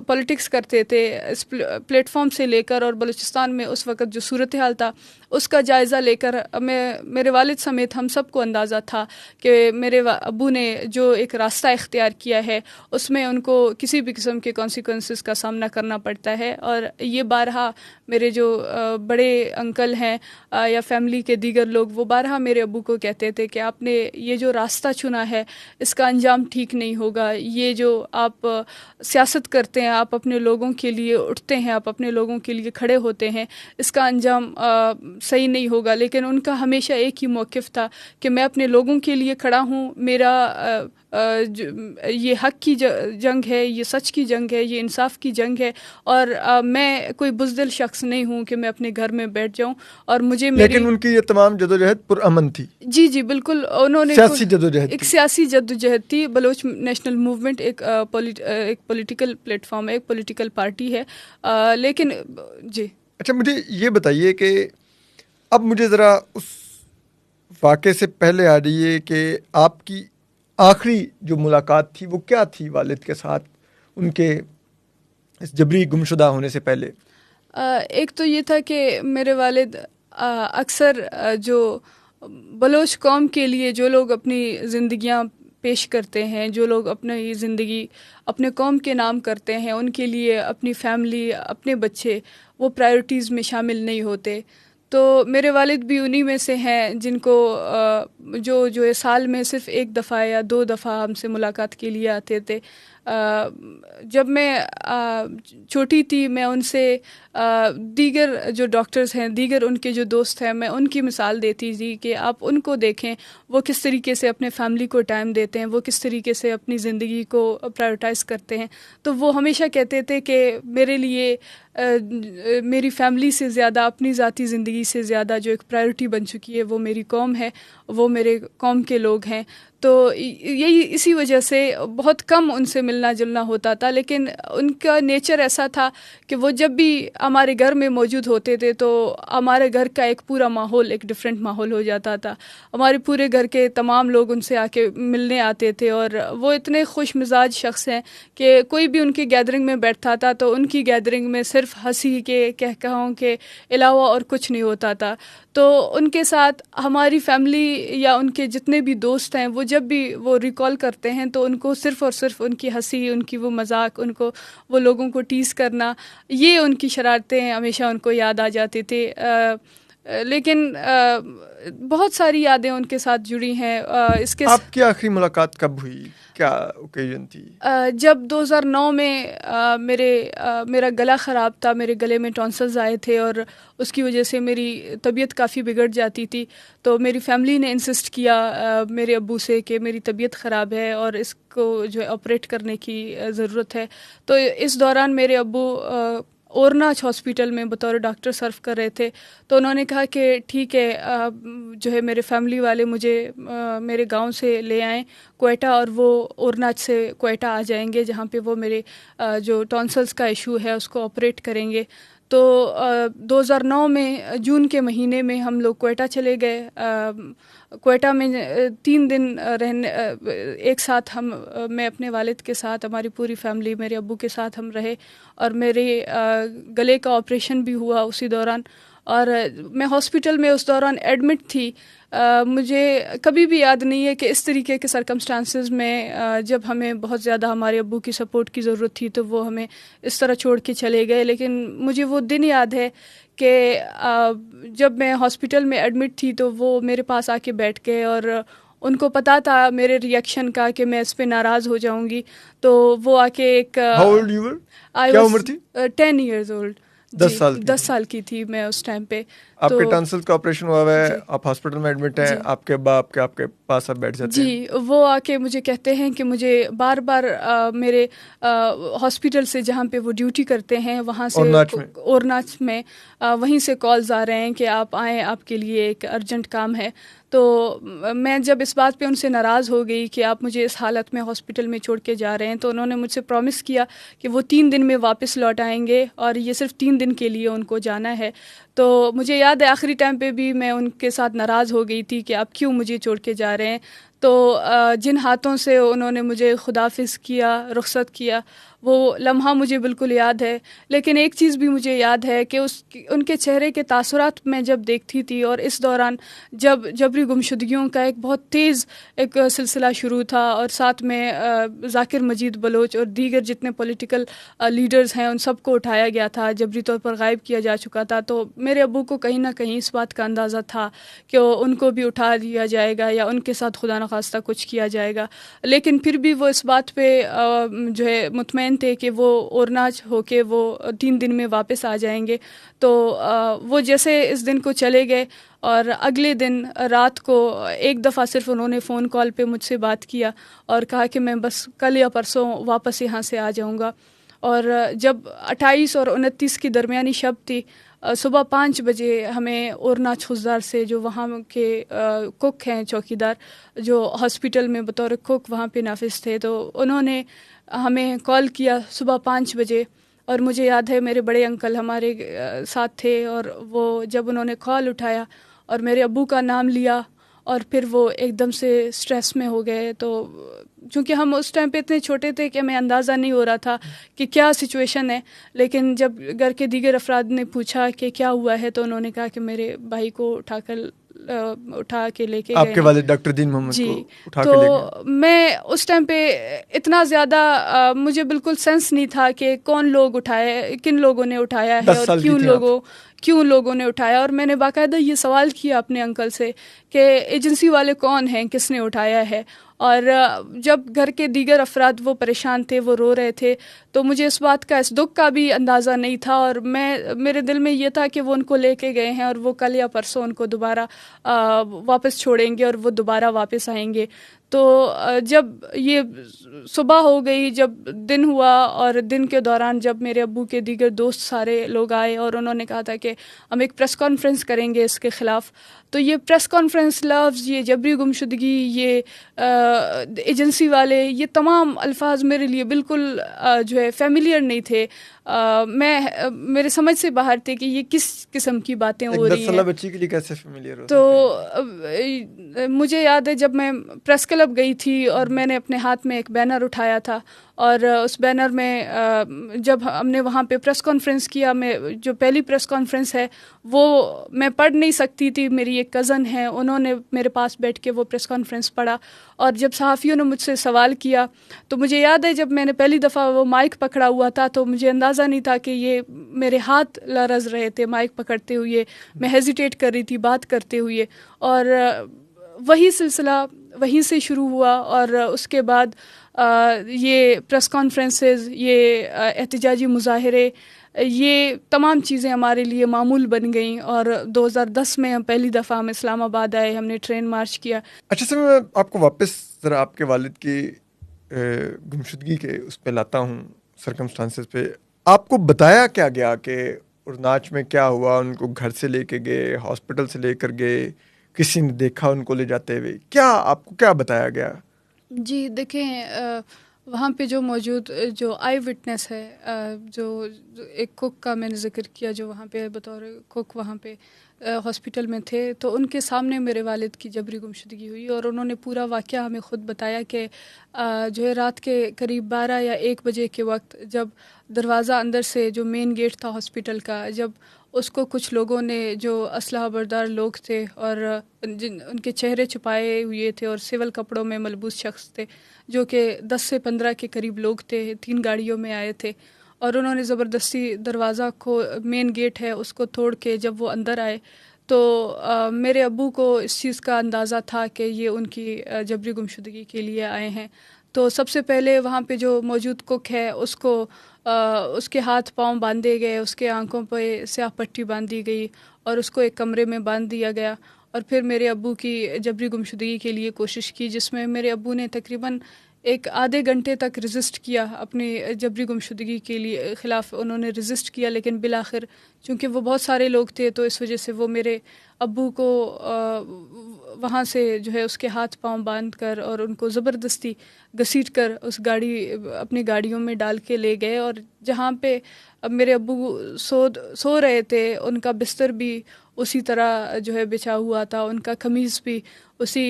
Politics کرتے تھے اس plate form سے لے کر، اور بلوچستان میں اس وقت جو صورتحال تھا اس کا جائزہ لے کر میرے والد سمیت ہم سب کو اندازہ تھا کہ میرے ابو نے جو ایک راستہ اختیار کیا ہے اس میں ان کو کسی بھی قسم کے کانسیکوینسز کا سامنا کرنا پڑتا ہے. اور یہ بارہا میرے جو بڑے انکل ہیں یا فیملی کے دیگر لوگ، وہ بارہا میرے ابو کو کہتے تھے کہ آپ نے یہ جو راستہ چنا ہے اس کا انجام ٹھیک نہیں ہوگا. یہ جو آپ سیاست کرتے ہیں، آپ اپنے لوگوں کے لیے اٹھتے ہیں، آپ اپنے لوگوں کے لیے کھڑے ہوتے ہیں، اس کا انجام صحیح نہیں ہوگا. لیکن ان کا ہمیشہ ایک ہی موقف تھا کہ میں اپنے لوگوں کے لیے کھڑا ہوں، میرا یہ حق کی جنگ ہے، یہ سچ کی جنگ ہے، یہ انصاف کی جنگ ہے، اور میں کوئی بزدل شخص نہیں ہوں کہ میں اپنے گھر میں بیٹھ جاؤں. اور مجھے لیکن ان کی یہ تمام جدوجہد پرامن تھی. جی بالکل. انہوں نے سیاسی جدوجہد ایک سیاسی جدوجہد تھی. بلوچ نیشنل موومنٹ ایک پولیٹیکل پلیٹ فارم ہے، ایک پولیٹیکل پارٹی ہے. لیکن جی اچھا، مجھے یہ بتائیے کہ اب مجھے ذرا اس واقعے سے پہلے آ جائیے کہ آپ کی آخری جو ملاقات تھی وہ کیا تھی والد کے ساتھ ان کے اس جبری گمشدہ ہونے سے پہلے؟ ایک تو یہ تھا کہ میرے والد اکثر جو بلوچ قوم کے لیے جو لوگ اپنی زندگیاں پیش کرتے ہیں، جو لوگ اپنی زندگی اپنے قوم کے نام کرتے ہیں، ان کے لیے اپنی فیملی، اپنے بچے وہ پرائیورٹیز میں شامل نہیں ہوتے. تو میرے والد بھی انہی میں سے ہیں جن کو جو سال میں صرف ایک دفعہ یا 2 دفعہ ہم سے ملاقات کے لیے آتے تھے. جب میں چھوٹی تھی میں ان سے دیگر جو ڈاکٹرز ہیں، دیگر ان کے جو دوست ہیں، میں ان کی مثال دیتی تھی کہ آپ ان کو دیکھیں، وہ کس طریقے سے اپنے فیملی کو ٹائم دیتے ہیں، وہ کس طریقے سے اپنی زندگی کو پرائیورٹائز کرتے ہیں. تو وہ ہمیشہ کہتے تھے کہ میرے لیے میری فیملی سے زیادہ، اپنی ذاتی زندگی سے زیادہ جو ایک پرائیورٹی بن چکی ہے وہ میری قوم ہے، وہ میرے قوم کے لوگ ہیں. تو یہی اسی وجہ سے بہت کم ان سے ملنا جلنا ہوتا تھا. لیکن ان کا نیچر ایسا تھا کہ وہ جب بھی ہمارے گھر میں موجود ہوتے تھے تو ہمارے گھر کا ایک پورا ماحول ایک ڈیفرنٹ ماحول ہو جاتا تھا. ہمارے پورے گھر کے تمام لوگ ان سے آ کے ملنے آتے تھے، اور وہ اتنے خوش مزاج شخص ہیں کہ کوئی بھی ان کی گیدرنگ میں بیٹھتا تھا تو ان کی گیدرنگ میں صرف ہنسی کے کہکہاؤں کے علاوہ اور کچھ نہیں ہوتا تھا. تو ان کے ساتھ ہماری فیملی یا ان کے جتنے بھی دوست ہیں، وہ جب بھی وہ ریکال کرتے ہیں تو ان کو صرف اور صرف ان کی ہنسی، ان کی وہ مذاق، ان کو وہ لوگوں کو ٹیز کرنا، یہ ان کی شرارتیں ہمیشہ ان کو یاد آ جاتی تھی. لیکن بہت ساری یادیں ان کے ساتھ جڑی ہیں. اس کے آپ کی آخری ملاقات کب ہوئی؟ کیا اوکیزن تھی؟ جب 2009 میں میرا گلا خراب تھا، میرے گلے میں ٹونسلز آئے تھے اور اس کی وجہ سے میری طبیعت کافی بگڑ جاتی تھی. تو میری فیملی نے انسسٹ کیا میرے ابو سے کہ میری طبیعت خراب ہے اور اس کو جو ہے آپریٹ کرنے کی ضرورت ہے. تو اس دوران میرے ابو اورناچ ہاسپٹل میں بطور ڈاکٹر سرو کر رہے تھے. تو انہوں نے کہا کہ ٹھیک ہے، جو ہے میرے فیملی والے مجھے میرے گاؤں سے لے آئیں کوئٹہ، اور وہ اورناچ سے کوئٹہ آ جائیں گے جہاں پہ وہ میرے جو ٹونسلز کا ایشو ہے اس کو آپریٹ کریں گے. تو 2009 میں جون کے مہینے میں ہم لوگ کوئٹہ چلے گئے. کوئٹہ میں 3 دن رہنے ایک ساتھ میں اپنے والد کے ساتھ، ہماری پوری فیملی، میرے ابو کے ساتھ ہم رہے، اور میرے گلے کا آپریشن بھی ہوا اسی دوران. اور میں ہاسپٹل میں اس دوران ایڈمٹ تھی. مجھے کبھی بھی یاد نہیں ہے کہ اس طریقے کے سرکمسٹانسز میں جب ہمیں بہت زیادہ ہمارے ابو کی سپورٹ کی ضرورت تھی تو وہ ہمیں اس طرح چھوڑ کے چلے گئے. لیکن مجھے وہ دن یاد ہے کہ جب میں ہاسپٹل میں ایڈمٹ تھی تو وہ میرے پاس آ کے بیٹھ گئے، اور ان کو پتہ تھا میرے ریئیکشن کا کہ میں اس پہ ناراض ہو جاؤں گی. تو وہ آ کے ایک How old you were? کیا عمر تھی؟ 10 years old. 10 سال کی تھی میں اس ٹائم پہ. آپ کے ٹانسل کا آپریشن ہوا ہے، جی. آپ ہاسپٹل میں ایڈمٹ ہیں، آپ کے ابا آپ کے پاس اب بیٹھ جاتے ہیں. جی، وہ آ کے مجھے کہتے ہیں کہ مجھے بار بار میرے ہاسپٹل سے جہاں پہ وہ ڈیوٹی کرتے ہیں وہاں سے اورناچ میں وہیں سے کالز آ رہے ہیں کہ آپ آئیں، آپ کے لیے ایک ارجنٹ کام ہے. تو میں جب اس بات پہ ان سے ناراض ہو گئی کہ آپ مجھے اس حالت میں ہاسپٹل میں چھوڑ کے جا رہے ہیں، تو انہوں نے مجھ سے پرومس کیا کہ وہ 3 دن میں واپس لوٹ آئیں گے، اور یہ صرف 3 دن کے لیے ان کو جانا ہے. تو مجھے یاد ہے آخری ٹائم پہ بھی میں ان کے ساتھ ناراض ہو گئی تھی کہ آپ کیوں مجھے چھوڑ کے جا رہے ہیں. تو جن ہاتھوں سے انہوں نے مجھے خداحافظ کیا، رخصت کیا، وہ لمحہ مجھے بالکل یاد ہے. لیکن ایک چیز بھی مجھے یاد ہے کہ ان کے چہرے کے تاثرات میں جب دیکھتی تھی، اور اس دوران جب جبری گمشدگیوں کا ایک بہت تیز ایک سلسلہ شروع تھا، اور ساتھ میں ذاکر مجید بلوچ اور دیگر جتنے پولیٹیکل لیڈرز ہیں ان سب کو اٹھایا گیا تھا، جبری طور پر غائب کیا جا چکا تھا، تو میرے ابو کو کہیں نہ کہیں اس بات کا اندازہ تھا کہ ان کو بھی اٹھا دیا جائے گا یا ان کے ساتھ خدا نخواستہ کچھ کیا جائے گا. لیکن پھر بھی وہ اس بات پہ جو ہے مطمئن تھے کہ وہ اورناچ ہو کے وہ 3 دن میں واپس آ جائیں گے. تو وہ جیسے اس دن کو چلے گئے، اور اگلے دن رات کو ایک دفعہ صرف انہوں نے فون کال پہ مجھ سے بات کیا اور کہا کہ میں بس کل یا پرسوں واپس یہاں سے آ جاؤں گا. اور جب 28 اور 29 کی درمیانی شب تھی، صبح 5 بجے ہمیں اورناچ خضدار سے، جو وہاں کے کک ہیں، چوکیدار جو ہاسپٹل میں بطور کک وہاں پہ نافذ تھے، تو انہوں نے ہمیں کال کیا صبح 5 بجے. اور مجھے یاد ہے میرے بڑے انکل ہمارے ساتھ تھے، اور وہ جب انہوں نے کال اٹھایا اور میرے ابو کا نام لیا، اور پھر وہ ایک دم سے سٹریس میں ہو گئے. تو چونکہ ہم اس ٹائم پہ اتنے چھوٹے تھے کہ ہمیں اندازہ نہیں ہو رہا تھا کہ کیا سچویشن ہے، لیکن جب گھر کے دیگر افراد نے پوچھا کہ کیا ہوا ہے، تو انہوں نے کہا کہ میرے بھائی کو اٹھا کے لے کے گئے. آپ کے والد ڈاکٹر دین محمد جی. کو اٹھا تو کے لے گئے. میں اس ٹائم پہ اتنا زیادہ مجھے بالکل سینس نہیں تھا کہ کون لوگ اٹھائے، کن لوگوں نے اٹھایا ہے، 10 اور سال کی تھیں آپ. کیوں لوگوں نے اٹھایا. اور میں نے باقاعدہ یہ سوال کیا اپنے انکل سے کہ ایجنسی والے کون ہیں، کس نے اٹھایا ہے. اور جب گھر کے دیگر افراد وہ پریشان تھے، وہ رو رہے تھے، تو مجھے اس بات کا، اس دکھ کا بھی اندازہ نہیں تھا. اور میرے دل میں یہ تھا کہ وہ ان کو لے کے گئے ہیں اور وہ کل یا پرسوں ان کو دوبارہ واپس چھوڑیں گے اور وہ دوبارہ واپس آئیں گے. تو جب یہ صبح ہو گئی، جب دن ہوا، اور دن کے دوران جب میرے ابو کے دیگر دوست سارے لوگ آئے اور انہوں نے کہا تھا کہ ہم ایک پریس کانفرنس کریں گے اس کے خلاف، تو یہ پریس کانفرنس لفظ، یہ جبری گمشدگی، یہ ایجنسی والے، یہ تمام الفاظ میرے لیے بالکل جو ہے فیملیئر نہیں تھے. میرے سمجھ سے باہر تھے کہ یہ کس قسم کی باتیں ہو رہی ہیں. 10 سالہ بچی کے لیے کیسے فیملیئر ہو؟ تو مجھے یاد ہے جب میں پریس کلب گئی تھی اور میں نے اپنے ہاتھ میں ایک بینر اٹھایا تھا، اور اس بینر میں جب ہم نے وہاں پہ پریس کانفرنس کیا، میں جو پہلی پریس کانفرنس ہے وہ میں پڑھ نہیں سکتی تھی، میری ایک کزن ہے، انہوں نے میرے پاس بیٹھ کے وہ پریس کانفرنس پڑھا. اور جب صحافیوں نے مجھ سے سوال کیا تو مجھے یاد ہے جب میں نے پہلی دفعہ وہ مائک پکڑا ہوا تھا تو مجھے اندازہ نہیں تھا کہ یہ میرے ہاتھ لرز رہے تھے مائک پکڑتے ہوئے، میں ہیزیٹیٹ کر رہی تھی بات کرتے ہوئے. اور وہی سلسلہ وہیں سے شروع ہوا، اور اس کے بعد یہ پریس کانفرنسز، یہ احتجاجی مظاہرے، یہ تمام چیزیں ہمارے لیے معمول بن گئیں. اور 2010 میں پہلی دفعہ ہم اسلام آباد آئے، ہم نے ٹرین مارچ کیا. اچھا سر، میں آپ کو واپس ذرا آپ کے والد کی گمشدگی کے اس پہ لاتا ہوں، سرکمسٹانسز پہ. آپ کو بتایا کیا گیا کہ اورناچ میں کیا ہوا؟ ان کو گھر سے لے کے گئے، ہاسپٹل سے لے کر گئے، کسی نے دیکھا ان کو لے جاتے ہوئے؟ کیا آپ کو کیا بتایا گیا؟ جی دیکھیں، وہاں پہ جو موجود جو آئی وٹنس ہے، جو ایک کک کا میں نے ذکر کیا جو وہاں پہ بطور کک وہاں پہ ہاسپٹل میں تھے، تو ان کے سامنے میرے والد کی جبری گمشدگی ہوئی، اور انہوں نے پورا واقعہ ہمیں خود بتایا کہ جو ہے رات کے قریب 12 یا 1 بجے کے وقت جب دروازہ اندر سے جو مین گیٹ تھا ہاسپٹل کا، جب اس کو کچھ لوگوں نے جو اسلحہ بردار لوگ تھے اور ان کے چہرے چھپائے ہوئے تھے اور سول کپڑوں میں ملبوس شخص تھے جو کہ 10 سے 15 کے قریب لوگ تھے، 3 گاڑیوں میں آئے تھے، اور انہوں نے زبردستی دروازہ کو، مین گیٹ ہے اس کو توڑ کے جب وہ اندر آئے تو میرے ابو کو اس چیز کا اندازہ تھا کہ یہ ان کی جبری گمشدگی کے لیے آئے ہیں. تو سب سے پہلے وہاں پہ جو موجود کک ہے اس کو اس کے ہاتھ پاؤں باندھے گئے، اس کے آنکھوں پہ سیاہ پٹی باندھی گئی اور اس کو ایک کمرے میں باندھ دیا گیا، اور پھر میرے ابو کی جبری گمشدگی کے لیے کوشش کی، جس میں میرے ابو نے تقریباً ایک آدھے گھنٹے تک ریزسٹ کیا، اپنی جبری گمشدگی کے لیے خلاف انہوں نے ریزسٹ کیا، لیکن بالآخر چونکہ وہ بہت سارے لوگ تھے تو اس وجہ سے وہ میرے ابو کو وہاں سے جو ہے اس کے ہاتھ پاؤں باندھ کر اور ان کو زبردستی گھسیٹ کر اس اپنی گاڑیوں میں ڈال کے لے گئے. اور جہاں پہ میرے ابو سو رہے تھے ان کا بستر بھی اسی طرح جو ہے بچھا ہوا تھا، ان کا قمیض بھی اسی